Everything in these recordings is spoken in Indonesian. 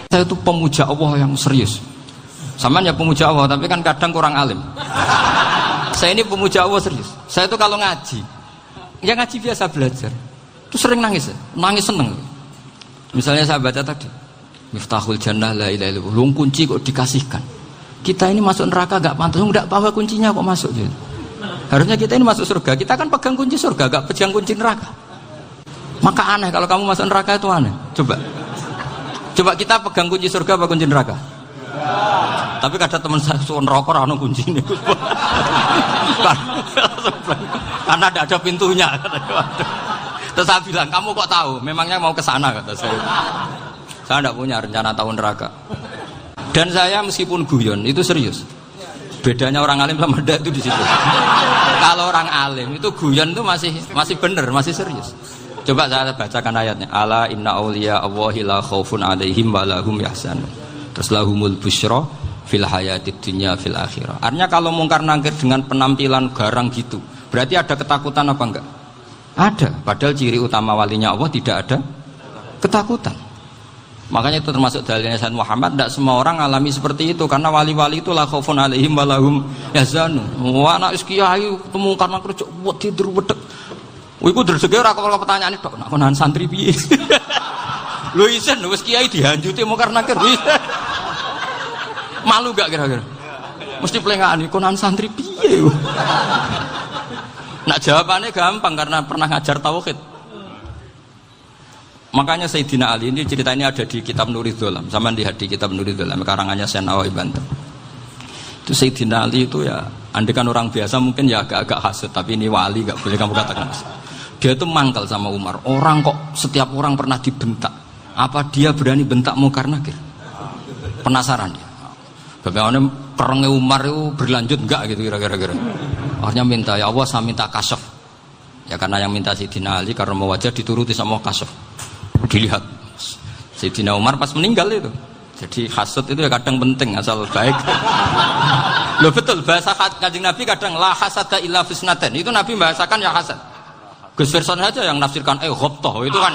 Saya itu pemuja Allah yang serius. Sampean ya pemuja Allah, tapi kan kadang kurang alim. Saya ini pemuja Allah serius. Saya itu kalau ngaji, ya ngaji biasa belajar, itu sering nangis, nangis seneng. Misalnya saya baca tadi, Miftahul Jannah la ilaha illallah, lung kunci kok dikasihkan. Kita ini masuk neraka gak pantas, enggak bawa kuncinya kok masuk gitu. Harusnya kita ini masuk surga, kita kan pegang kunci surga, gak pegang kunci neraka. Maka aneh kalau kamu masuk neraka itu aneh. Coba kita pegang kunci surga apa kunci neraka? Tapi kadang teman saya suruh neraka ora ono kuncine. Karena tidak ada pintunya. Terus saya bilang, kamu kok tahu? Memangnya mau ke sana kata saya. Saya tidak punya rencana tahu neraka. Dan saya meskipun guyon itu serius. Bedanya orang alim sama ndak itu di situ. Kalau orang alim itu guyon itu masih benar, masih serius. Coba saya bacakan ayatnya. Ala inna auliya Allahi la khaufun alaihim wa lahum yahzanun. Terus lahumul busyra fil hayatid dunya fil akhirah. Artinya kalau mungkar nangkir dengan penampilan garang gitu, berarti ada ketakutan apa enggak? Ada. Padahal ciri utama walinya Allah tidak ada ketakutan. Makanya itu termasuk dalilnya Sayyid Muhammad. Tidak semua orang alami seperti itu, karena wali-wali itu la khaufun alaihim wa lahum yahzanun. Wah anak kiai ketemu karena kerja buat tidur wedek. Iku rezeki ora kok pertanyaan tok nek konan santri piye. Lho isen wis kiai dihanjuti mungkar nakir. Malu gak kira-kira? Mesti plengane konan santri piye. Nak jawabannya gampang karena pernah ngajar tauhid. Makanya Sayyidina Ali ini cerita ini ada di kitab Nurul Dzolam. Sama lihat di kitab Nurul Dzolam karangannya Syekh Nawawi Banten. Itu Sayyidina Ali itu ya, andekan orang biasa mungkin ya agak-agak hasud, tapi ini wali gak boleh kamu katakan. Dia itu mangkal sama Umar. Orang kok setiap orang pernah dibentak. Apa dia berani bentak mungkar nakir? Penasaran dia. Bagaimana perangnya Umar itu berlanjut enggak gitu kira-kira. Akhirnya minta, ya Allah saya minta kasyaf. Ya karena yang minta Sayyidina Ali karena mau wajah dituruti sama kasyaf. Dilihat Sayyidina Umar pas meninggal itu. Jadi hasud itu ya kadang penting asal baik. Loh betul bahasa Kanjeng Nabi kadang la hasada illa fisnaten. Itu Nabi bahasakan ya hasad. Gus Verson saja yang nafsirkan ghobtoh itu kan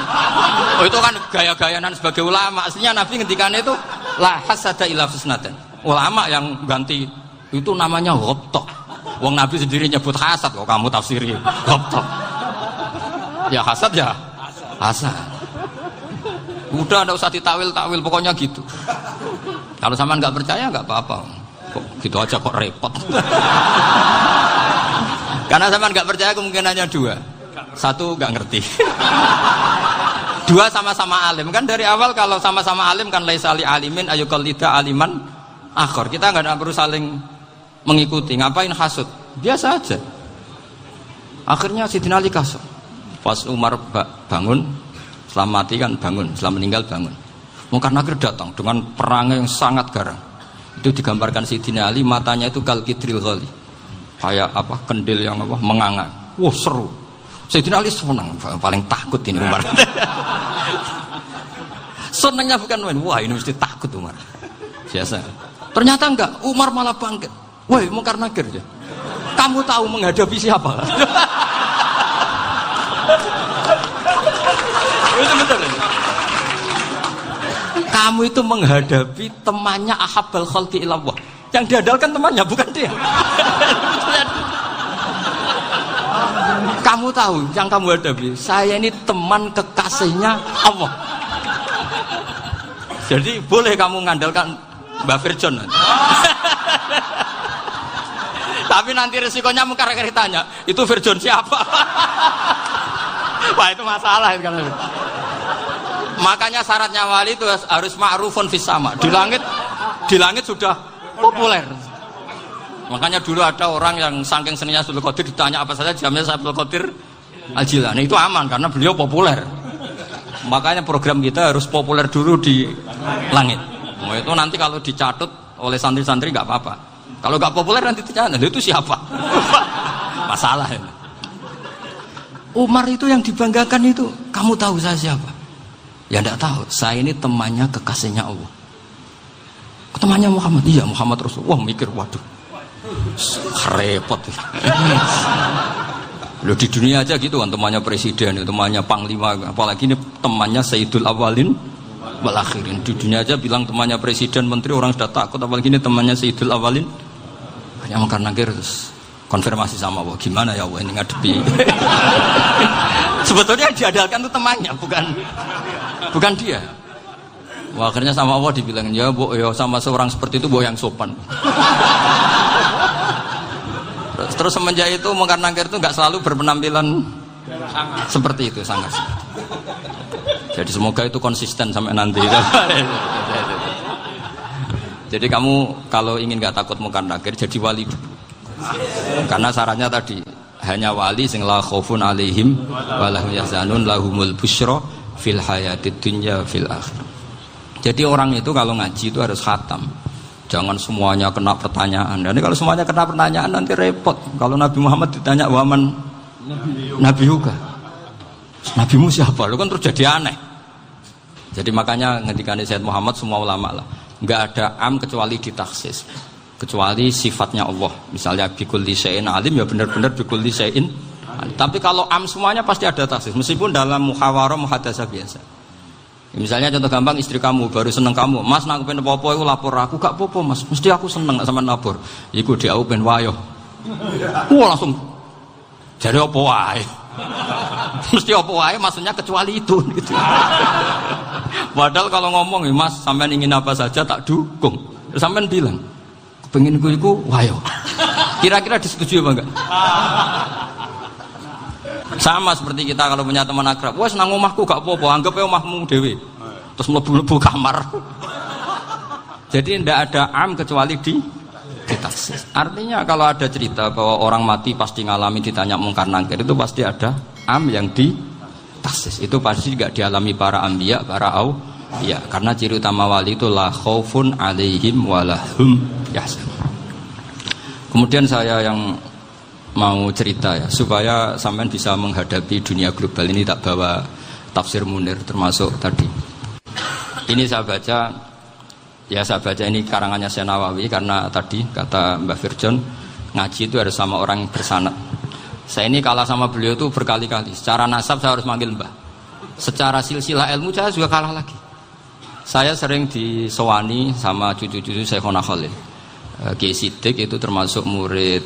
gaya-gayanan sebagai ulama. Aslinya Nabi ngendikannya itu la hasada illa fisnaten. Ulama yang ganti itu namanya ghobtoh. Wong Nabi sendiri nyebut hasad kok kamu tafsiri ghobtoh. Ya hasad ya hasad. Udah tidak usah ditawil-tawil pokoknya gitu. Kalau sampean nggak percaya nggak apa-apa. Kok gitu aja kok repot. Karena sampean nggak percaya kemungkinannya dua. Satu nggak ngerti. Dua sama-sama alim. Kan dari awal kalau sama-sama alim kan laisa li alimin ayuqallida aliman akhor. Kita nggak perlu saling mengikuti. Ngapain hasud? Biasa aja. Akhirnya Sayyidina Ali kasar. Pas Umar bangun, setelah mati kan bangun, setelah meninggal bangun. Mungkar nakir datang dengan perang yang sangat garang. Itu digambarkan Sayyidina Ali matanya itu kal kidril ghali. Kayak apa? Kendil yang apa? Menganga. Wah, seru. Sayyidina Ali senang, paling takut ini Umar. Senangnya bukan main, wah ini mesti takut Umar. Biasa. Ternyata enggak, Umar malah bangkit. Woi, mungkar nakir ya. Kamu tahu menghadapi siapa? Itu betul. Kamu itu menghadapi temannya ahabbal khalqi ilallah. Yang diandalkan temannya bukan dia. Kamu tahu yang kamu hadapi, saya ini teman kekasihnya Allah. Jadi boleh kamu mengandalkan Mbak Virjon. Tapi nanti resikonya mungkar nakir tanya, itu Virjon siapa? Wah itu masalah itu kan. Makanya syaratnya wali itu harus ma'rufun fis sama. Di langit sudah populer. Makanya dulu ada orang yang saking seninya Abdul Qadir ditanya apa saja jamnya Abdul Qadir Al-Jilani. Itu aman karena beliau populer. Makanya program kita harus populer dulu di langit. Oh, itu nanti kalau dicatut oleh santri-santri nggak apa-apa. Kalau nggak populer nanti dicatat, itu siapa? Masalah ini. Umar itu yang dibanggakan itu, kamu tahu saya siapa? Ya enggak tahu. Saya ini temannya kekasihnya Allah. Temannya Muhammad. Iya Muhammad Rasul. Wah mikir waduh. Repot. Loh di dunia aja gitu kan temannya presiden, temannya panglima, apalagi ini temannya Sayyidul Awalin wal akhirin. Di dunia aja bilang temannya presiden, menteri, orang sudah takut, apalagi ini temannya Sayyidul Awalin. Hanya mengkar-nakir terus konfirmasi sama Allah, gimana ya Allah ini ngadepi. Sebetulnya diadalkan itu temannya, bukan dia. Wah, akhirnya sama Allah dibilang, ya Bu, ya sama seorang seperti itu Bu yang sopan. Terus semenjak itu Mungkar Nakir itu nggak selalu berpenampilan seperti itu, sangat. Jadi semoga itu konsisten sampai nanti. Jadi kamu kalau ingin nggak takut Mungkar Nakir, jadi wali dulu. Karena syaratnya tadi hanya wali sing la khaufun alaihim wa lahum yahzanun lahumul busyra fil hayatid dunya fil akhirah. Jadi orang itu kalau ngaji itu harus khatam. Jangan semuanya kena pertanyaan. Dan kalau semuanya kena pertanyaan nanti repot. Kalau Nabi Muhammad ditanya waman Nabi juga. Nabimu siapa? Lu kan terus jadi aneh. Jadi makanya ketika Sayyid Muhammad semua ulama lah, enggak ada am kecuali ditaksis. Kecuali sifatnya Allah. Misalnya bikulli syai'in alim ya benar-benar bikulli syai'in. Tapi kalau am semuanya pasti ada taksis. Meskipun dalam muhawarah muhadasah biasa. Misalnya contoh gampang, istri kamu baru seneng kamu, Mas nak pengen apa-apa aku lapor aku, gak apa-apa Mas, mesti aku seneng gak sama lapor. Iku dia aku pengen wayo. Wah langsung jadi apa wae. Mesti apa wae maksudnya kecuali itu gitu. Padahal kalau ngomong Mas sampean ingin apa saja tak dukung. Sampean bilang pengen iku wayo. Kira-kira disetujui apa enggak? Sama seperti kita kalau punya teman akrab, wes nang omahku gak apa-apa, anggap ya omahmu dewe. Terus mlebu-mlebu kamar. Jadi tidak ada am kecuali ditaksis. Artinya kalau ada cerita bahwa orang mati pasti ngalami ditanya Mungkar Nakir, itu pasti ada am yang ditaksis. Itu pasti juga dialami para anbiya, para auliya. Karena ciri utama wali itu la khaufun alaihim walahum yahzanun. Kemudian saya yang mau cerita ya, supaya sampean bisa menghadapi dunia global ini, tak bawa tafsir Munir termasuk tadi. Ini saya baca ini karangannya Syekh Nawawi, karena tadi kata Mbah Firjon ngaji itu harus sama orang bersanad. Saya ini kalah sama beliau itu berkali-kali. Secara nasab saya harus manggil Mbah. Secara silsilah ilmu saya juga kalah lagi. Saya sering disewani sama cucu-cucu Syekhona Khalil. Kiai Siddiq itu termasuk murid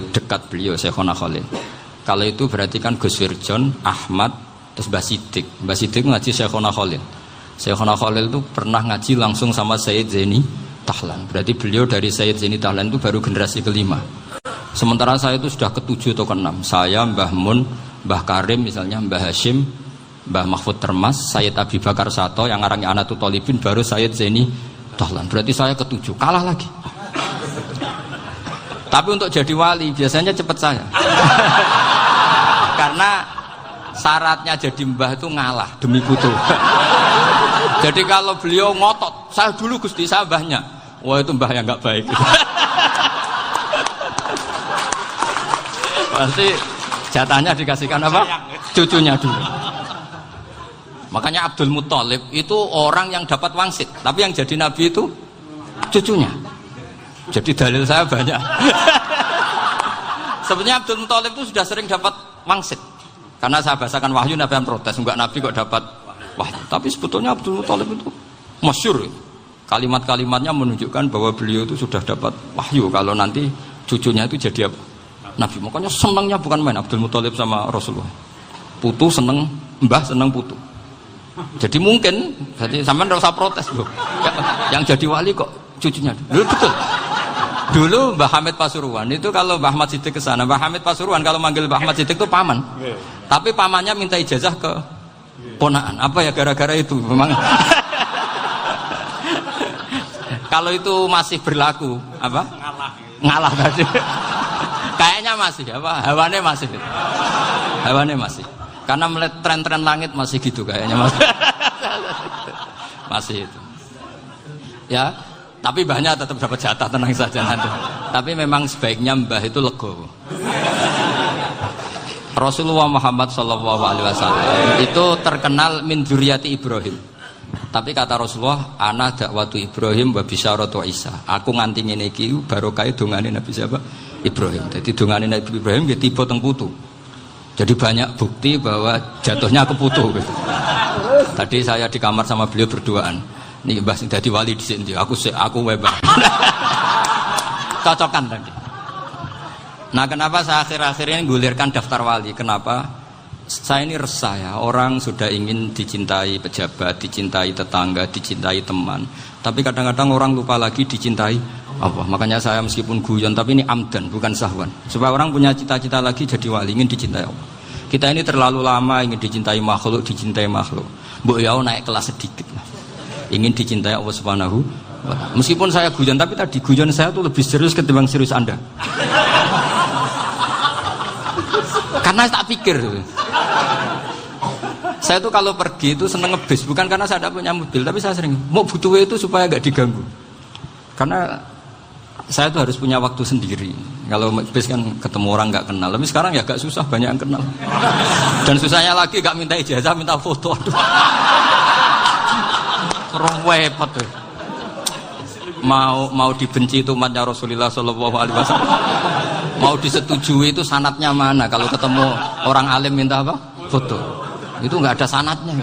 dekat beliau Syekhona Khalil. Kalau itu berarti kan Gus Wirjon, Ahmad, terus Mbah Siddiq. Mbah Siddiq ngaji Syekhona Khalil. Syekhona Khalil itu pernah ngaji langsung sama Sayyid Zaini Tahlan. Berarti beliau dari Sayyid Zaini Tahlan itu baru generasi kelima. Sementara saya itu sudah ke-7 atau ke-6. Saya, Mbah Mun, Mbah Karim misalnya, Mbah Hashim, Mbah Mahfud Termas, Sayyid Abi Bakar Sato yang arangnya Anatul Talibin, baru Sayyid Zaini Tahlan. Berarti saya ke-7, kalah lagi. Tapi untuk jadi wali biasanya cepat saya. Karena syaratnya jadi mbah itu ngalah demi putu. Jadi kalau beliau ngotot, saya dulu Gusti, saya mbahnya. Wah itu mbah yang nggak baik. Pasti jatahnya dikasihkan apa? Cucunya dulu. Makanya Abdul Muthalib itu orang yang dapat wangsit, tapi yang jadi nabi itu cucunya. Jadi dalil saya banyak. Sebenarnya Abdul Muthalib itu sudah sering dapat wangsit. Karena saya bahasakan wahyu, Nabi yang protes, enggak Nabi kok dapat wahyu. Tapi sebetulnya Abdul Muthalib itu masyhur. Kalimat-kalimatnya menunjukkan bahwa beliau itu sudah dapat wahyu kalau nanti cucunya itu jadi apa? Nabi. Makanya senangnya bukan main Abdul Muthalib sama Rasulullah. Putu seneng, mbah seneng putu. Jadi mungkin, jadi sampean enggak usah protes loh. Yang jadi wali kok cucunya. Dulu betul. Dulu Mbah Hamid Pasuruan itu kalau Mbah Ahmad Siddiq ke sana, Mbah Hamid Pasuruan kalau manggil Mbah Ahmad Siddiq itu paman. Tapi pamannya minta ijazah ke ponaan. Apa ya gara-gara itu memang. Kalau itu masih berlaku, apa? Ngalah tadi. Kayaknya masih, apa? Hawane masih. Hawane masih. Karena melihat tren-tren langit masih gitu kayaknya masih. Masih itu. Ya. Tapi mbahnya tetap dapat jatah, tenang saja nanti. Tapi memang sebaiknya mbah itu legowo. Rasulullah Muhammad SAW itu terkenal min dzurriyyati Ibrahim. Tapi kata Rasulullah, ana dakwatu Ibrahim wa bisyaratu Isa. Aku nganti ngene iki barokah dongane Nabi siapa? Ibrahim. Jadi dongane Nabi Ibrahim nggih tiba teng putu. Jadi banyak bukti bahwa jatuhnya ke putu gitu. Tadi saya di kamar sama beliau berduaan. Nih Mbah sing dadi wali dhisik ndi? Aku webah. Cocokan tadi. Nah, kenapa saya akhir-akhir ini gulirkan daftar wali? Kenapa? Saya ini resah ya, orang sudah ingin dicintai pejabat, dicintai tetangga, dicintai teman. Tapi kadang-kadang orang lupa lagi dicintai Allah. Makanya saya meskipun guyon, tapi ini amdan, bukan sahwan. Supaya orang punya cita-cita lagi jadi wali, ingin dicintai Allah. Kita ini terlalu lama ingin dicintai makhluk. Mbok ya naik kelas sedikit lah. Ingin dicintai Allah Subhanahu wa Ta'ala. Meskipun saya guyon, tapi tadi guyon saya tuh lebih serius ketimbang serius Anda. Karena tak pikir. Saya tuh kalau pergi itu seneng ngebis, bukan karena saya tidak punya mobil, tapi saya sering mau butuh itu supaya gak diganggu. Karena saya tuh harus punya waktu sendiri. Kalau ngebis kan ketemu orang gak kenal, tapi sekarang ya gak susah, banyak yang kenal. Dan susahnya lagi gak minta ijazah, minta foto. Repot tuh. Mau dibenci itu umatnya Rasulullah Shallallahu Alaihi Wasallam. Mau disetujui itu sanatnya mana? Kalau ketemu orang alim minta apa? Foto. Itu nggak ada sanatnya.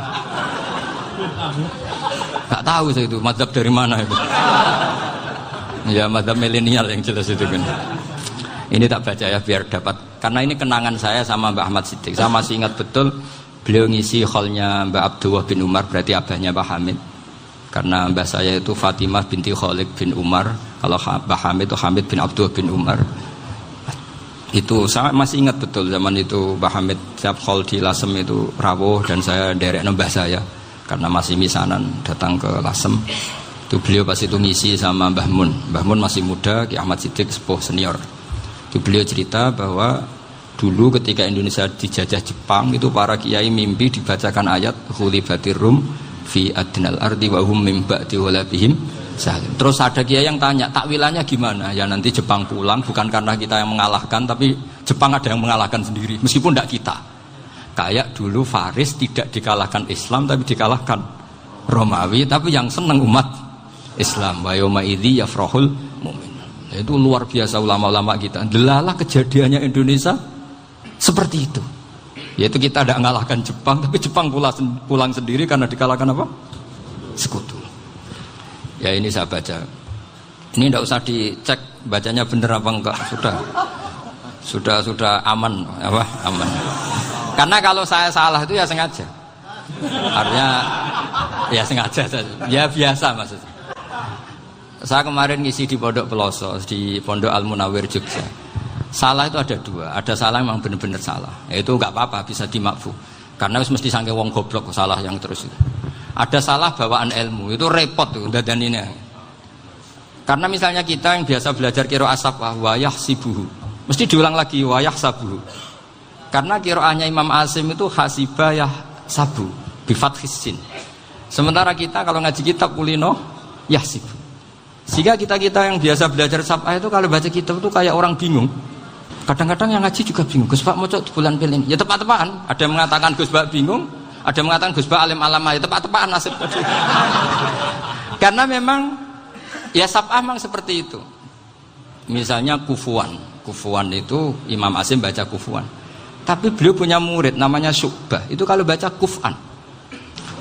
Nggak tahu saya itu mazhab dari mana itu. Ya mazhab milenial yang jelas itu kan. Ini tak baca ya biar dapat. Karena ini kenangan saya sama Mbak Ahmad Siddiq. Saya masih ingat betul beliau ngisi hallnya Mbak Abdullah bin Umar, berarti abahnya Mbak Hamid. Karena mbah saya itu Fatimah binti Khalid bin Umar. Kalau Mbah Hamid itu Hamid bin Abdullah bin Umar. Itu saya masih ingat betul zaman itu Mbah Hamid siap hall di Lasem itu rawuh dan saya derek mbah saya karena masih misanan datang ke Lasem. Itu beliau pas itu ngisi sama Mbah Mun. Mbah Mun masih muda, Ki Ahmad Siddiq sepuh senior. Itu beliau cerita bahwa dulu ketika Indonesia dijajah Jepang itu para kiai mimpi dibacakan ayat Khulibatir Rum fi adnal ardi wa hum min ba'di walabihim. Terus ada kiai yang tanya, takwilannya gimana? Ya nanti Jepang pulang bukan karena kita yang mengalahkan, tapi Jepang ada yang mengalahkan sendiri, meskipun tidak kita. Kayak dulu Faris tidak dikalahkan Islam, tapi dikalahkan Romawi, tapi yang senang umat Islam. Wa yauma idzi yafrahul mu'min. Itu luar biasa ulama-ulama kita. Delalah kejadiannya Indonesia seperti itu. Yaitu kita tidak mengalahkan Jepang, tapi Jepang pulang sendiri karena dikalahkan apa? Sekutu. Ya ini saya baca. Ini tidak usah dicek bacanya bener apa enggak, sudah aman apa? Aman. Karena kalau saya salah itu ya sengaja. Artinya ya sengaja saja. Ya biasa maksudnya. Saya kemarin ngisi di Pondok Peloso, di Pondok Al Munawir Jogja. Salah itu ada dua. Ada salah yang memang benar-benar salah. Ya itu enggak apa-apa, bisa dimakfu. Karena mesti sangke wong goblok salah yang terus itu. Ada salah bawaan ilmu, itu repot tuh dan ini. Karena misalnya kita yang biasa belajar qiraah safah wayah sibuhu, mesti diulang lagi wayah sabuhu. Karena qiraahnya Imam Asim itu hasibah yah sabu bi fathis sin. Sementara kita kalau ngaji kitab kulino yahsib. Sehingga kita yang biasa belajar safah itu kalau baca kitab itu kayak orang bingung. Kadang-kadang yang ngaji juga bingung. Gus Pak mau cok bulan pilih. Ya tepat-tepatan. Ada yang mengatakan Gus Pak bingung. Ada yang mengatakan Gus Ba alim alama, ya tepat-tepat nasib tadi. Karena memang ya sab'ah memang seperti itu. Misalnya kufuan itu Imam Asim baca kufuan. Tapi beliau punya murid namanya Syu'bah. Itu kalau baca kuf'an.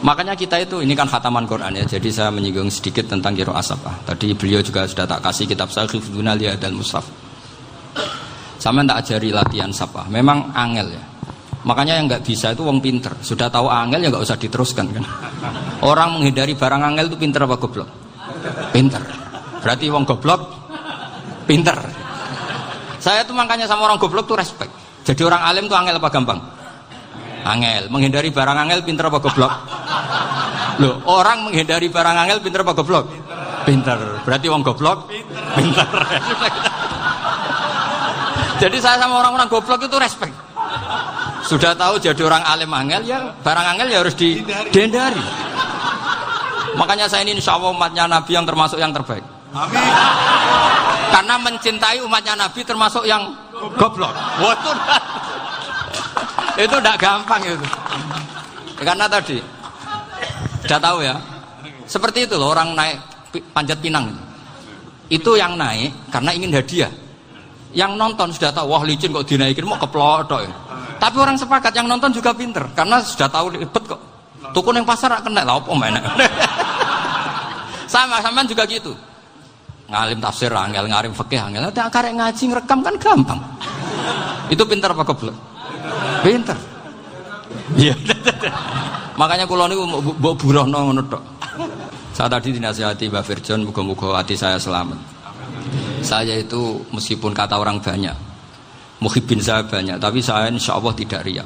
Makanya kita itu, ini kan khataman Quran ya. Jadi saya menyinggung sedikit tentang qiraah sab'ah. Tadi beliau juga sudah tak kasih kitab saya Hifdzuna Liyadal Mushaf. Sama tak ajari latihan sab'ah. Memang angel ya. Makanya yang nggak bisa itu wong pinter. Sudah tahu angel ya nggak usah diteruskan kan. Orang menghindari barang angel itu pinter apa goblok? Pinter. Berarti wong goblok pinter. Saya tuh makanya sama orang goblok tuh respect. Jadi orang alim tuh angel apa gampang? Angel. Menghindari barang angel pinter apa goblok? Loh, orang menghindari barang angel pinter apa goblok? Pinter. Berarti wong goblok pinter. Jadi saya sama orang-orang goblok itu respect. Sudah tahu jadi orang alim angel ya barang angel ya harus dihindari. Makanya saya ini insya Allah umatnya Nabi yang termasuk yang terbaik. Amin. Karena mencintai umatnya Nabi termasuk yang goblok. Itu tidak gampang itu. Karena tadi sudah tahu ya. Seperti itu loh orang naik Panjat Pinang. Itu yang naik karena ingin hadiah. Yang nonton sudah tahu wah licin kok dinaikin mau keplotok ya. Tapi orang sepakat yang nonton juga pinter karena sudah tahu ribet kok Tuku ning pasar rak kena lha opo menek. Sama juga gitu. Ngalim tafsir angel, ngalim fikih angel. Nek karek ngaji ngrekam kan gampang. Itu pinter apa goblok? Pinter. Iya. Makanya kula niku mbok burohno ngono tok. Saya tadi dinasihati Mbak Firjon, muga-muga hati saya selamat. Saya itu meskipun kata orang banyak, muhibbin saya banyak, tapi saya insya Allah tidak riya.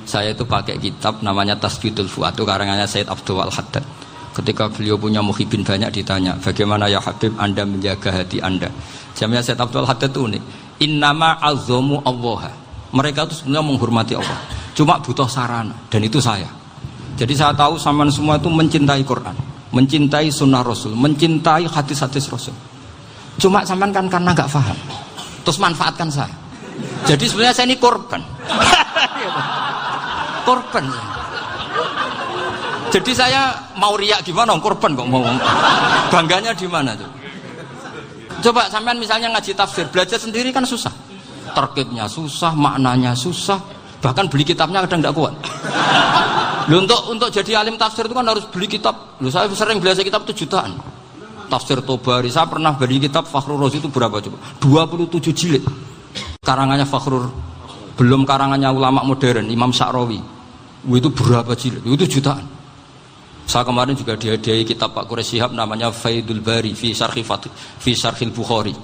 Saya itu pakai kitab namanya Tasbidul Fuad, itu karangannya Said Abdul Al-Haddad. Ketika beliau punya muhibbin banyak ditanya, bagaimana ya Habib Anda menjaga hati Anda? Jamnya Said Abdul Al-Haddad itu unik. Innama azzamu Allah. Mereka itu sebenarnya menghormati Allah, cuma butuh sarana, dan itu saya. Jadi saya tahu sampean semua itu mencintai Quran, mencintai sunnah Rasul, mencintai hadis-hadis Rasul. Cuma sampean kan karena nggak paham, terus manfaatkan saya. Jadi sebenarnya saya ini korban. Korban. Jadi saya mau riak gimana? Korban kok mau. Bangganya di mana tuh? Coba sampean misalnya ngaji tafsir, belajar sendiri kan susah. Terkitnya susah, maknanya susah. Bahkan beli kitabnya kadang tidak kuat. Loh, untuk jadi alim tafsir itu kan harus beli kitab. Loh, saya sering belajar kitab itu jutaan. Tafsir Tobari, saya pernah beli kitab Fakhrur Razi itu berapa coba? 27 jilid. Karangannya Fakhrur, belum karangannya ulama modern, Imam Sya'rawi. Itu berapa jilid? Itu jutaan. Saya kemarin juga dihadiahi kitab Pak Quraish Shihab namanya Faidul Bari fi Syarhil Bukhari.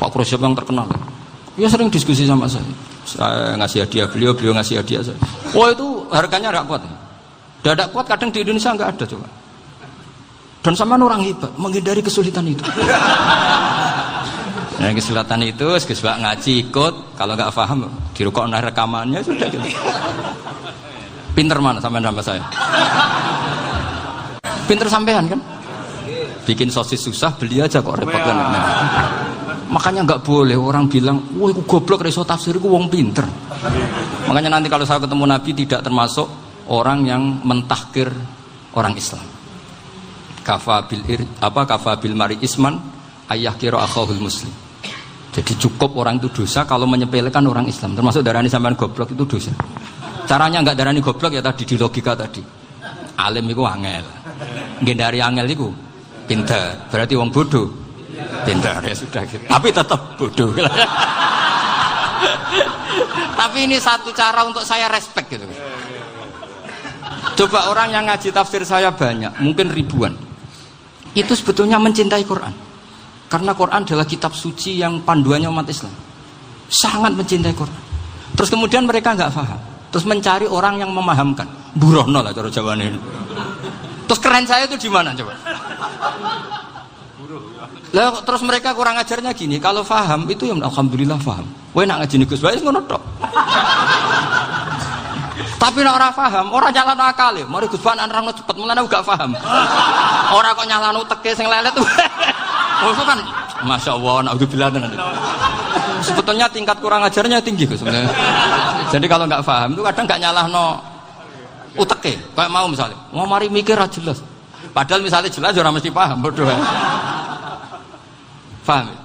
Pak Quraish Shihab yang terkenal. Dia sering diskusi sama saya. Saya ngasih hadiah beliau ngasih hadiah saya. Wah, itu harganya enggak kuat. Tidak kuat, kadang di Indonesia enggak ada coba. Dan sama orang hebat menghindari kesulitan itu. Nah, kesulitan itu sebab ngaji ikut, kalau enggak paham dirukok rekamannya sudah gitu. Pinter mana sampean sama saya? Pinter sampean kan? Bikin sosis susah, beli aja kok repot kan. Nah, makanya nggak boleh orang bilang, wah aku goblok reso tafsir, aku wong pinter. Makanya nanti kalau saya ketemu Nabi tidak termasuk orang yang mentahkir orang Islam. Kafa bil mari isman ayah kira akhahul muslim. Jadi cukup orang itu dosa kalau menyepelekan orang Islam. Termasuk darani sampean goblok itu dosa. Caranya nggak darani goblok ya tadi di logika tadi. Alim itu angel. Gendari angel itu pinter. Berarti wong bodoh. Pinter ya sudah gitu. Tapi tetap bodoh. Tapi ini satu cara untuk saya respect gitu. Coba orang yang ngaji tafsir saya banyak, mungkin ribuan. Itu sebetulnya mencintai Quran. Karena Quran adalah kitab suci yang panduannya umat Islam. Sangat mencintai Quran. Terus kemudian mereka nggak paham. Terus mencari orang yang memahamkan. Burohno lah cara jawabannya. Terus keren saya itu di mana coba? Lah terus mereka kurang ajarnya gini, kalau paham itu ya alhamdulillah paham. Kowe nak ngaji Gus Bae ngono tok. Tapi nek ora paham, ora nyalano akale. Mari Gus Bae nerangno cepet, mulane gak paham. Ora kok nyalano teke sing lelet. Oh kan masyaallah naudzubillah tenan. Sebetulnya tingkat kurang ajarnya tinggi Gus sebenarnya. Jadi kalau nggak paham itu kadang nggak nyalahno uteke. Kayak mau misalnya, mau mari mikir aja jelas. Padahal misalnya jelas orang mesti paham bodoh. Paham?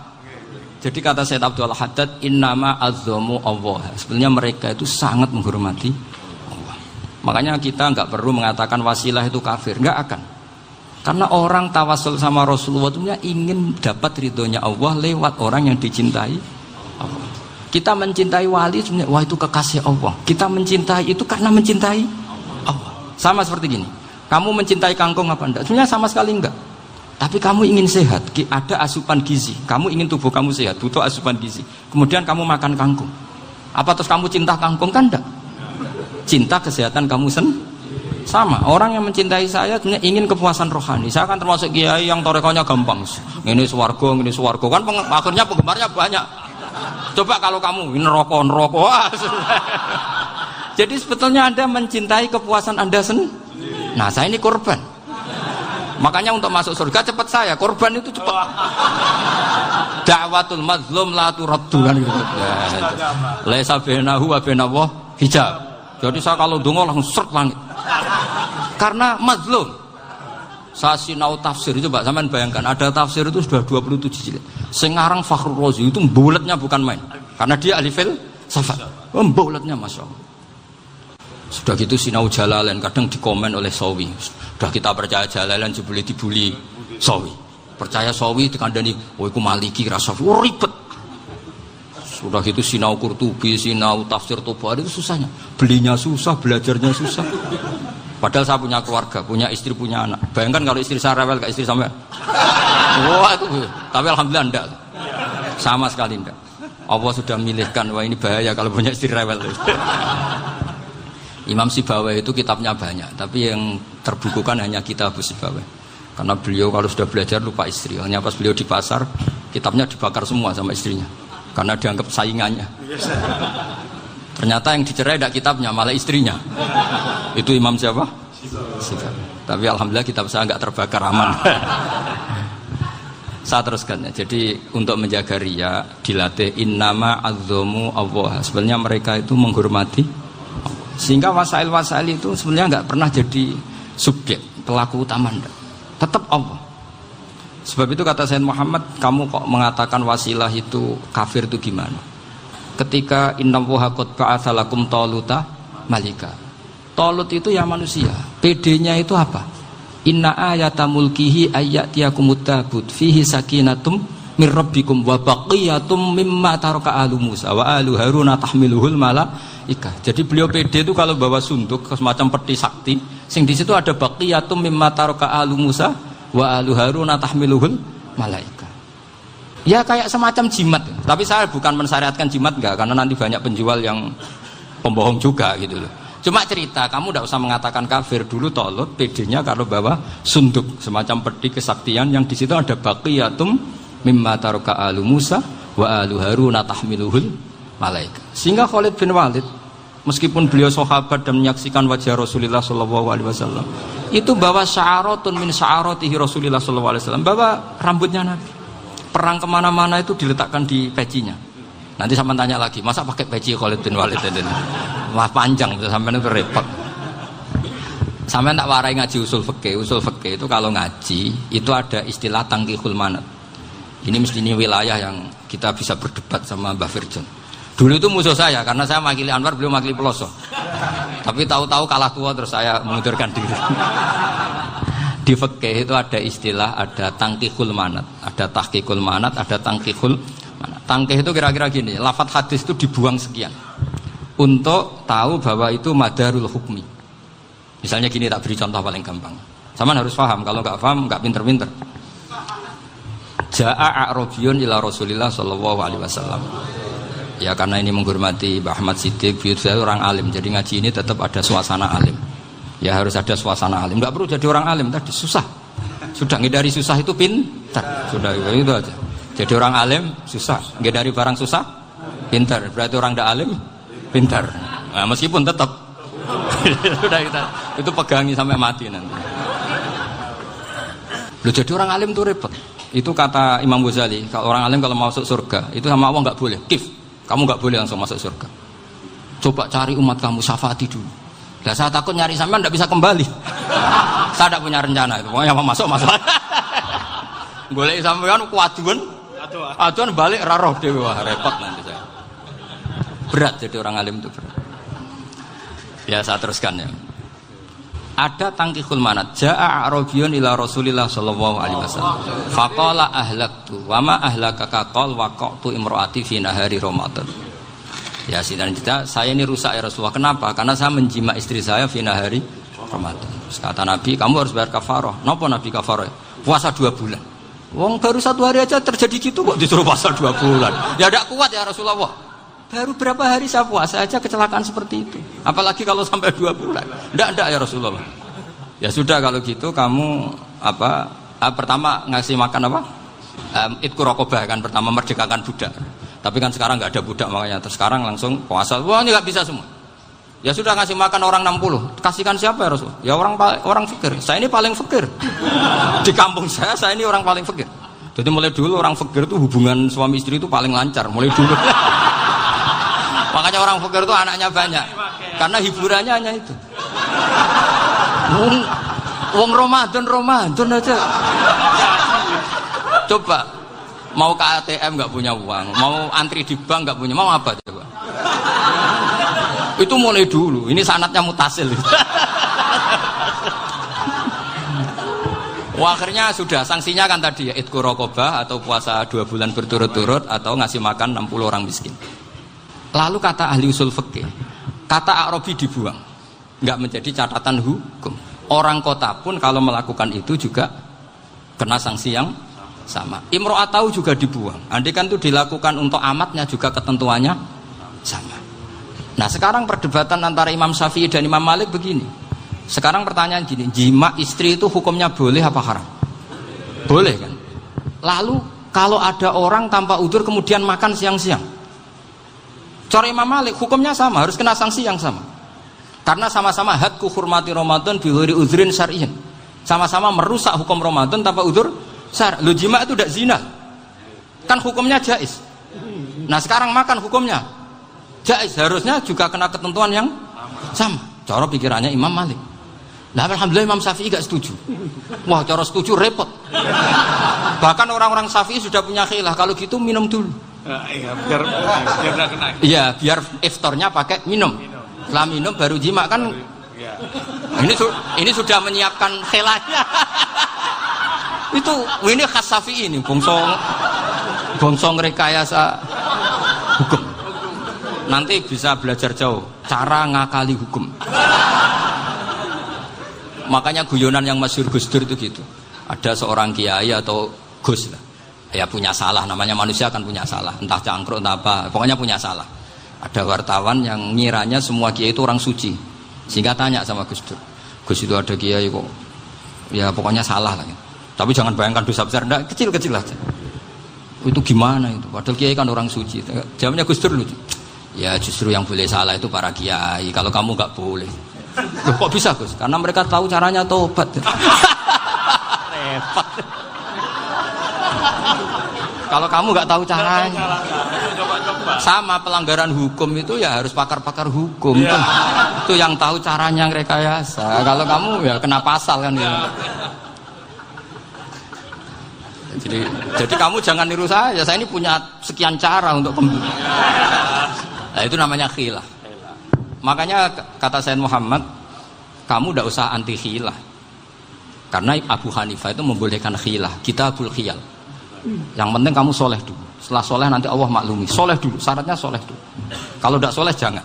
Jadi kata Said Abdul Haddad, innama azzamu Allah. Sebenarnya mereka itu sangat menghormati Allah. Makanya kita nggak perlu mengatakan wasilah itu kafir, nggak akan. Karena orang tawasul sama Rasulullah itu ingin dapat ridhonya Allah lewat orang yang dicintai Allah. Kita mencintai wali sebenarnya, wah itu kekasih Allah. Kita mencintai itu karena mencintai Allah. Sama seperti gini, kamu mencintai kangkung apa enggak? Sebenarnya sama sekali enggak. Tapi kamu ingin sehat, ada asupan gizi. Kamu ingin tubuh kamu sehat, butuh asupan gizi. Kemudian kamu makan kangkung. Apa terus kamu cinta kangkung? Kan enggak. Cinta kesehatan kamu sama. Orang yang mencintai saya sebenarnya ingin kepuasan rohani. Saya kan termasuk kiai yang torekonya gampang. Ini swarga, kan akhirnya penggemarnya banyak. Coba kalau kamu ini neraka. Wah, jadi sebetulnya Anda mencintai kepuasan Anda sendiri. Nah, saya ini korban. Makanya untuk masuk surga cepat saya. Korban itu cepat. Da'watul mazlum la turaddu kan gitu. Laisa bainahu wa bainallah hijab. Jadi saya kalau donga langsung seret langit. Karena mazlum. Saya sinau tafsir itu, Pak, sampean bayangkan ada tafsir itu sudah 27 jilid. Sing ngarang Fakhrur Razi itu buletnya bukan main. Karena dia ahli filsafat. Buletnya masyaallah. Sudah gitu sinau Jalalain kadang dikomen oleh Sawi. Sudah kita percaya Jalalain jebule dibuli Sawi. Percaya Sawi dikandani, "Oh iku Maliki rasa ribet." Sudah gitu sinau Qurtubi, sinau tafsir Tabari itu susahnya. Belinya susah, belajarnya susah. Padahal saya punya keluarga, punya istri, punya anak. Bayangkan kalau istri saya rewel kayak istri sampai. Wah itu. Tapi alhamdulillah enggak. Sama sekali enggak. Allah sudah milihkan, wah ini bahaya kalau punya istri rewel. Imam Sibawai itu kitabnya banyak, tapi yang terbukukan hanya kitab Sibawai. Karena beliau kalau sudah belajar lupa istri. Hanya pas beliau di pasar, kitabnya dibakar semua sama istrinya. Karena dianggap saingannya. Ternyata yang dicerai tidak kitabnya, malah istrinya. Itu Imam siapa? Sibawai. Tapi alhamdulillah kitab saya nggak terbakar, aman. Saya teruskan ya. Jadi untuk menjaga riya dilatih innama azzamu Allah. Sebenarnya mereka itu menghormati. Sehingga wasail-wasail itu sebenarnya nggak pernah jadi subjek pelaku utama, tetap Allah. Sebab itu kata Sayyid Muhammad, kamu kok mengatakan wasilah itu kafir itu gimana? Ketika innallaha qad ba'atsa lakum taluta malika. Talut itu ya manusia. PD-nya itu apa? Inna ayata mulkihi ayyatiyakumut tabut fihi sakinatum mir rabbikum wa baqiyatum mimma taraka alu Musa wa alu Haruna tahmiluhul malaikah. Jadi beliau PD itu kalau bawa sunduk semacam peti sakti, sing di situ ada baqiyatum mimma taraka alu Musa wa alu Haruna tahmiluhul malaikah. Ya kayak semacam jimat. Tapi saya bukan mensyariatkan jimat enggak, karena nanti banyak penjual yang pembohong juga gitu loh. Cuma cerita, kamu tidak usah mengatakan kafir. Dulu Talut PD-nya kalau bawa sunduk semacam peti kesaktian yang di situ ada baqiyatum mimma taraka alu Musa wa alu Haruna tahmiluhul malaika. Sehingga Khalid bin Walid meskipun beliau sahabat dan menyaksikan wajah Rasulullah SAW, itu bawa sya'aratun min sya'aratihi Rasulullah SAW, bawa rambutnya Nabi. Perang kemana-mana itu diletakkan di pecinya. Nanti sampai tanya lagi, masa pakai peci Khalid bin Walid ini? Wah panjang, sampai itu repot. Sampai tak warai ngaji usul fikih. Usul fikih itu kalau ngaji itu ada istilah tangkihul manat. Ini mesti ini wilayah yang kita bisa berdebat sama Mbah Firjon. Dulu itu musuh saya karena saya makili Anwar, beliau makili Peloso. Tapi tahu-tahu kalah tua terus saya mengundurkan diri. Di fikih itu ada istilah, ada tangkihul manat, ada tahqiqul manat, ada tangkihul manat. Tangkih itu kira-kira gini, lafadz hadis itu dibuang sekian untuk tahu bahwa itu madarul hukmi. Misalnya gini, tak beri contoh paling gampang. Sama harus paham, kalau nggak paham nggak pinter-pinter. Ja'a a'rabiyun ila Rasulillah sallallahu alaihi wasallam. Ya karena ini menghormati Mbah Ahmad Siddiq, beliau orang alim, jadi ngaji ini tetap ada suasana alim. Ya harus ada suasana alim. Enggak perlu jadi orang alim tadi, susah. Sudah ngindari susah itu pintar. Sudah itu aja. Jadi orang alim susah, ngindari barang susah pintar. Berarti orang tidak alim pintar. Nah, meskipun tetap sudah itu pegangi sampai mati nanti. Loh, jadi orang alim itu repot. Itu kata Imam Ghazali, kalau orang alim kalau mau masuk surga itu sama Allah nggak boleh. Kif, kamu nggak boleh langsung masuk surga. Coba cari umat kamu, syafaati dulu. Nah, saya takut nyari sampean tidak bisa kembali. Saya tidak punya rencana itu. Pokoknya mau masuk. Boleh sampean kuaduan, aduan balik raroh dewe, wah repot nanti saya. Berat jadi orang alim itu berat. Ya saya teruskan ya. Ada tangkihul manat. Ja'a a'rabiyun ila Rasulillah sallallahu alaihi wasallam. Faqala ahlaktu wa ma ahlakaka qal waqatu imraati fi nahari Ramadan. Ya sidang kita, saya ini rusak ya Rasulullah. Kenapa? Karena saya menjima istri saya fi nahari Ramadan. Terus kata Nabi, kamu harus bayar kafarah. Napa Nabi kafarah? Puasa 2 bulan. Wong baru 1 hari aja terjadi gitu kok disuruh puasa 2 bulan. Ya tidak kuat ya Rasulullah. Baru berapa hari saya puasa aja kecelakaan seperti itu. Apalagi kalau sampai 2 bulan. Tidak ya Rasulullah. Ya sudah kalau gitu kamu pertama ngasih makan apa? Itqu raqabah kan, pertama merdekakan budak. Tapi kan sekarang nggak ada budak makanya terus sekarang langsung puasa. Wah ini nggak bisa semua. Ya sudah ngasih makan orang 60. Kasihkan siapa ya Rasul? Ya orang fakir. Saya ini paling fakir. Di kampung saya ini orang paling fakir. Jadi mulai dulu orang fakir itu hubungan suami istri itu paling lancar mulai dulu. Makanya orang fakir itu anaknya banyak. Karena hiburannya hanya itu. Wong Ramadan aja. Coba mau ke ATM nggak punya uang, mau antri di bank nggak punya, mau apa coba? Itu mulai dulu. Ini sanadnya mutasil. Wah, akhirnya sudah sanksinya kan tadi ya idku raqabah atau puasa 2 bulan berturut-turut atau ngasih makan 60 orang miskin. Lalu kata ahli usul fikih, kata Arabi dibuang, nggak menjadi catatan hukum. Orang kota pun kalau melakukan itu juga kena sanksi yang sama. Imro'atau juga dibuang. Andai kan itu dilakukan untuk amatnya juga ketentuannya sama. Nah sekarang perdebatan antara Imam Syafi'i dan Imam Malik begini. Sekarang pertanyaan gini, jima istri itu hukumnya boleh apa haram? Boleh kan? Lalu kalau ada orang tanpa udzur kemudian makan siang-siang, cara Imam Malik hukumnya sama, harus kena sanksi yang sama. Karena sama-sama hadku hurmati Ramadan bi ghairi udzrin syar'iyyin. Sama-sama merusak hukum Ramadan tanpa udzur syar'. Lo jima itu tidak zina. Kan hukumnya jaiz. Nah, sekarang makan hukumnya jaiz, harusnya juga kena ketentuan yang sama. Cara pikirannya Imam Malik. Nah, alhamdulillah Imam Syafi'i gak setuju. Wah, cara setuju repot. Bahkan orang-orang Syafi'i sudah punya khilaf, kalau gitu minum dulu. Iya, biar gak kena. Iya, biar iftarnya pakai minum. Setelah minum baru jima kan. Ya. Ini sudah menyiapkan khilafnya. Ini khas Syafi'i ini, bongsong rekayasa hukum. Nanti bisa belajar jauh cara ngakali hukum. Makanya guyonan yang masyhur Gus Dur itu gitu. Ada seorang kiai atau Gus lah, ya punya salah, namanya manusia kan punya salah, entah cangkruk entah apa, pokoknya punya salah. Ada wartawan yang ngiranya semua kiai itu orang suci, sehingga tanya sama Gus Dur, Gus itu ada kiai kok, ya pokoknya salah lah. Tapi jangan bayangkan dosa besar, enggak, kecil-kecil aja. Itu gimana itu? Padahal kiai kan orang suci. Jawabnya Gus Dur lucu. Ya justru yang boleh salah itu para kiai. Kalau kamu nggak boleh. Loh, kok bisa Gus? Karena mereka tahu caranya tobat. Repot. Kalau kamu nggak tahu caranya, sama pelanggaran hukum itu ya harus pakar-pakar hukum. Ya. Itu yang tahu caranya yang rekayasa. Kalau kamu ya kena pasal kan. Ya. Jadi kamu jangan niru saya. Saya ini punya sekian cara untuk pembunuh. Nah, itu namanya khilah. Makanya kata Sayyid Muhammad, kamu tidak usah anti khilah. Karena Abu Hanifah itu membolehkan khilah, kitabul khiyal. Yang penting kamu soleh dulu. Setelah soleh nanti Allah maklumi. Soleh dulu, syaratnya soleh dulu. Kalau tidak soleh jangan.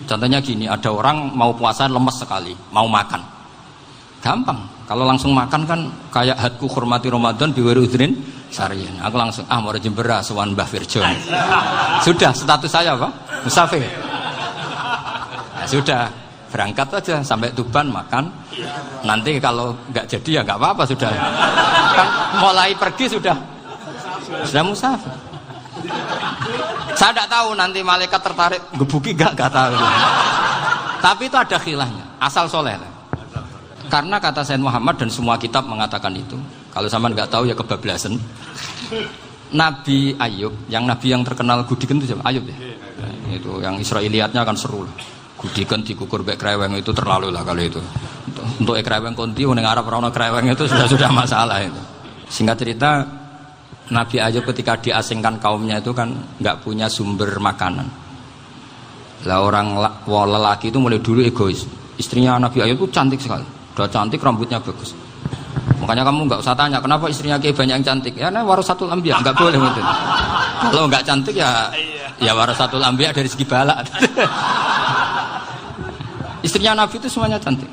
Contohnya gini, ada orang mau puasa lemes sekali, mau makan. Gampang. Kalau langsung makan kan kayak hadku hormati Ramadan biwiri udrin syar'iyyin. Aku langsung mau jembera sowan Mbah Firjo. Sudah status saya apa? Musafir. Ya, sudah berangkat aja sampai Tuban makan. Nanti kalau nggak jadi ya nggak apa-apa sudah. Kan mulai pergi sudah musafir. Saya tidak tahu nanti malaikat tertarik gebuki nggak tahu. Tapi itu ada khilahnya. Asal soleh. Karena kata Sayyid Muhammad dan semua kitab mengatakan itu. Kalau sama nggak tahu ya kebablasan. Nabi Ayub, yang nabi yang terkenal gudikan itu siapa? Ayub ya. Nah, itu yang Israiliyatnya kan seru lah. Gudikan dikukur bek kreweng itu terlalu lah kalau itu. Untuk kreweng konti ning Arab ora ono kreweng itu sudah masalah itu. Singkat cerita, Nabi Ayub ketika diasingkan kaumnya itu kan nggak punya sumber makanan. Lah orang lelaki itu mulai dulu egois. Istrinya Nabi Ayub itu cantik sekali. Udah cantik, rambutnya bagus. Makanya kamu nggak usah tanya kenapa istrinya kayak banyak yang cantik. Ya nah warasatul anbiya, nggak boleh gitu. Kalau nggak cantik ya warasatul anbiya dari segi balak. Istrinya Nabi itu semuanya cantik.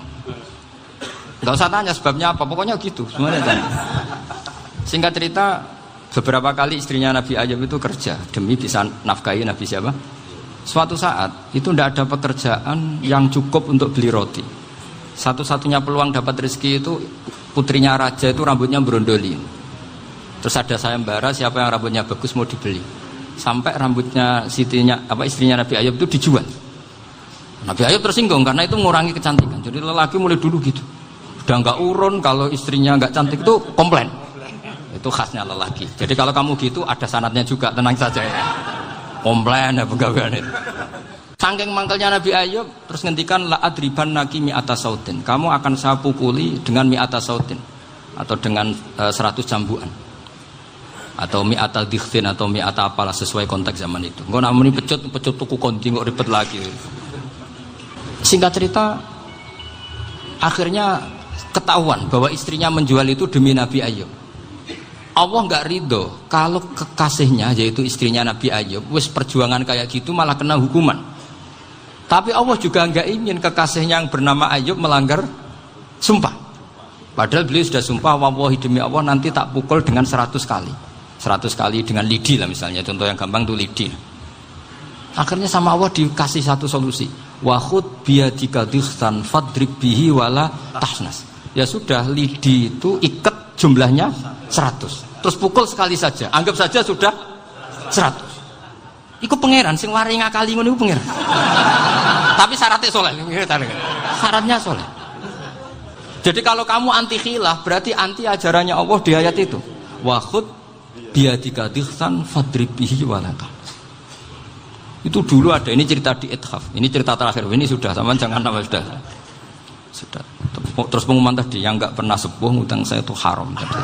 Nggak usah tanya sebabnya apa, pokoknya gitu, semuanya cantik. Singkat cerita, beberapa kali istrinya Nabi Ayub itu kerja demi bisa nafkahi Nabi siapa? Suatu saat itu tidak ada pekerjaan yang cukup untuk beli roti. Satu-satunya peluang dapat rezeki itu putrinya raja itu rambutnya berondolin. Terus ada sayembara siapa yang rambutnya bagus mau dibeli. Sampai rambutnya istrinya Nabi Ayub itu dijual. Nabi Ayub tersinggung karena itu mengurangi kecantikan. Jadi lelaki mulai dulu gitu. Udah nggak urun kalau istrinya nggak cantik itu komplain. Itu khasnya lelaki. Jadi kalau kamu gitu ada sanadnya juga, tenang saja ya. Komplain ya pegawaian itu. Saking mangkelnya Nabi Ayub terus ngendikan la adriban naki mi'ata sautin. Kamu akan saya pukuli dengan mi'ata sautin atau dengan 100 cambukan. Atau mi'ata dikhtin atau mi'ata apalah sesuai konteks zaman itu. Engko namanya pecut tuku konti kok ribet lagi. Singkat cerita, akhirnya ketahuan bahwa istrinya menjual itu demi Nabi Ayub. Allah nggak ridho kalau kekasihnya yaitu istrinya Nabi Ayub wis perjuangan kayak gitu malah kena hukuman. Tapi Allah juga nggak ingin kekasihnya yang bernama Ayub melanggar sumpah. Padahal beliau sudah sumpah, wallahi demi Allah nanti tak pukul dengan 100 kali. 100 kali dengan lidi lah misalnya, contoh yang gampang tuh lidi. Akhirnya sama Allah dikasih satu solusi. Wa khud biyadika dikhsan fadrib bihi wala tahnas. Ya sudah, lidi itu ikat jumlahnya 100. Terus pukul sekali saja, anggap saja sudah 100. Iku pangeran sing wari ngakali ngono iku pangeran. Tapi syaratnya soleh, syaratnya soleh. Jadi kalau kamu anti khilaf berarti anti ajarannya Allah di ayat itu. Wa khud biyadika dikhsan fadrib bihi wala tahnas. Itu dulu ada, ini cerita di Ithaf, ini cerita terakhir, ini sudah, sama jangan nama sudah. Terus pengumuman tadi, yang nggak pernah sepuh ngutang saya itu haram tadi.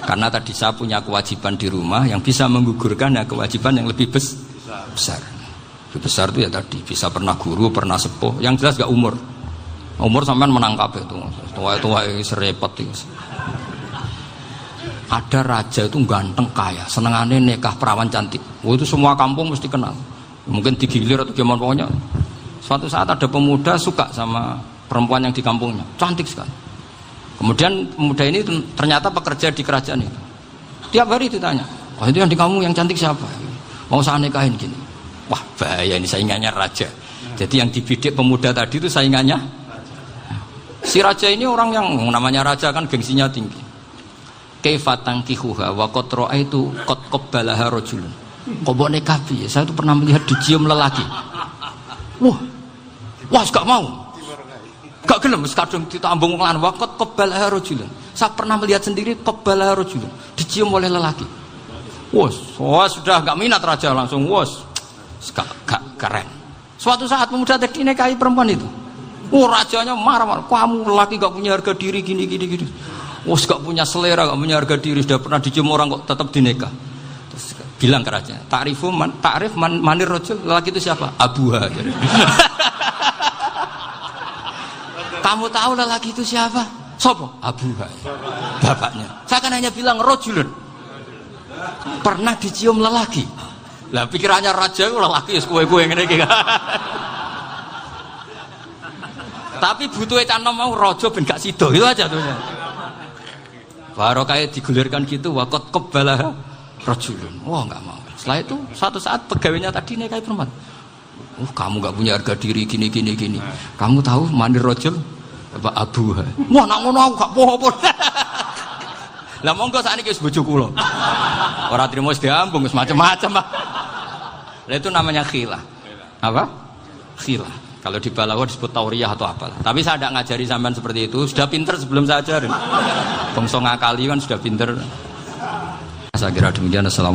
Karena tadi saya punya kewajiban di rumah yang bisa menggugurkan ya kewajiban yang lebih besar. Lebih besar itu ya tadi, bisa pernah guru, pernah sepuh, yang jelas nggak umur. Umur sampean menangkap itu, tua serepet itu. Ada raja itu ganteng kaya, senengannya nikah perawan cantik. Itu semua kampung mesti kenal. Mungkin digilir atau gimana pokoknya. Suatu saat ada pemuda suka sama perempuan yang di kampungnya, cantik sekali. Kemudian pemuda ini ternyata pekerja di kerajaan itu. Tiap hari ditanya, "Oh, itu yang di kamu yang cantik siapa? Mau saya nikahin gini." Wah, bahaya ini, saingannya raja. Jadi yang dibidik pemuda tadi itu saingannya. Si raja ini orang yang namanya raja kan gengsinya tinggi. Kaifatang kihuha wa qad ra'aitu qad qabbalaha rajulun. Kobok nikah piye? Saya itu pernah melihat dicium lelaki. Wah, gak mau. Gak gelem wis kadung ditambung lan waqat qabbalaha rajulun. Saya pernah melihat sendiri qabbalaha rajulun, dicium oleh lelaki. Wah, sudah gak minat raja langsung gak keren. Suatu saat pemuda tadi nikahi perempuan itu. Rajanya marah-marah. Kamu lelaki gak punya harga diri gini. Gak punya selera, gak punya harga diri, sudah pernah dicium orang kok tetap dinikah. Terus bilang ke raja, ta'rif manir rajul, lelaki itu siapa? Abuha. Kamu tahu lelaki itu siapa? Sopo? Abuha. Bapaknya. Saya kan hanya bilang rajulun. Pernah dicium lelaki. Lah pikirannya raja itu lelaki kue-kue ngene iki. Tapi butuh etan mau raja ben gak sida, itu aja tuh. Baru kayak digulirkan gitu, waqat qabbalah rajulun. Wah, enggak mau. Setelah itu suatu saat pegawainya tadi nikahi perempuan. Kamu enggak punya harga diri gini. Kamu tahu manir rajul apa abuha? Wah, nak ngono aku gak poho-poho. Lah monggo sakniki wis bojo kula. Ora trimo wis diambung wis macam-macam. Lah itu namanya khilah. Apa? Khilah. Kalau di Balawa disebut tauriyah atau apalah. Tapi saya tidak ngajari sampean seperti itu. Sudah pinter sebelum saya ajarin. Bangsa ngakali kan sudah pinter. Saya kira demikian. Assalamualaikum.